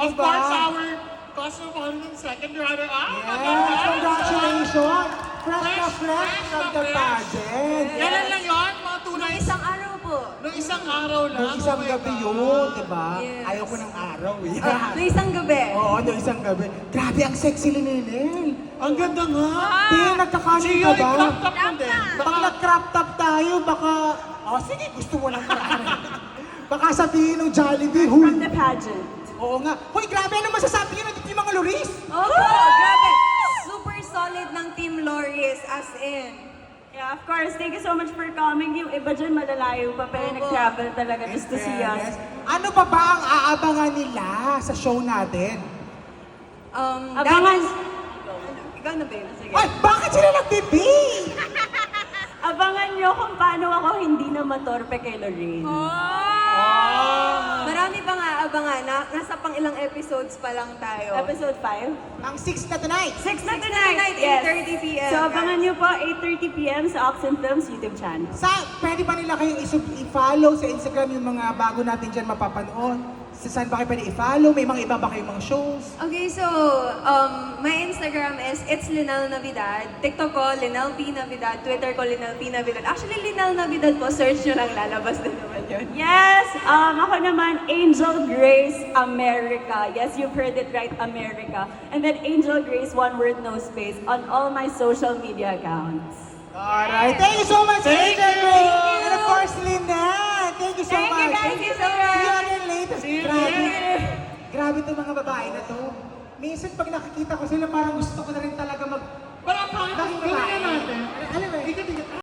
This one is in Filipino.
Of Diba? course, our costume 102nd runner-up. Yes, congratulations! Fresh na fresh from the pageant. Kailan lang yun? Mga 2 Nung nights? isang araw po. Nung isang araw lang. Nung isang Oh my gabi God. yun, diba? Yes. Ayaw ko ng araw eh. Nung isang gabi. Oo, nung isang gabi. Grabe, ang sexy ni Nenel. Ang ganda nga. Di, nagkakanin Gio, ka ba? i-crop top mo din. Pag nag-crop top tayo, baka... Oh, sige, gusto mo lang baka sabihin ng Jollibee, huy. From the pageant. Oo nga. Hoy, grabe, ano masasabi nyo ng mga Loris? Opo, grabe. Super solid ng Team Loris, as in. Yeah, of course. Thank you so much for coming. Yung iba dyan malalayo pa, pero Opo. nag-travel talaga just to see us. Ano pa ba ang aabangan nila sa show natin? Abangan, Ikaw na ba yun? Sige. Ay, bakit sila nag-debate? abangan nyo kung paano ako hindi na matorpe kay Lorraine. Marami pa nga abangan. Nasa pang ilang episodes pa lang tayo. Episode 5? Ang 6 na tonight. 6 na 6 tonight! tonight, Yes. 8:30 p.m. So abangan nyo po, 8:30 p.m. sa Oxen Films YouTube channel. Pwede ba nila kayong i-follow sa Instagram yung mga bago natin dyan mapapanood? Saan ba kayo pwede i-follow? May mga iba ba kayong mga shows? Okay, so, my Instagram is It's Linel Navidad. TikTok ko, Linel P. Navidad. Twitter ko, Linel P. Navidad. Actually, Linel Navidad po, search nyo lang, lalabas din naman yun. Yes! Ako naman, Angel Grace America. Yes, you've heard it right, America. And then Angel Grace, one word, no space, on all my social media accounts. Alright, thank you so much, Thank Angel you. Grace. And of course, Lynette. Thank you so Thank you, much. guys. See you so much. again later. See you Grabe. later. Grabe itong mga babae na to. Minsan pag nakikita ko sila, parang gusto ko na rin talaga mag... Wala pa. Bakit Gawin na babae? natin. Alam mo, Tigat-tigat.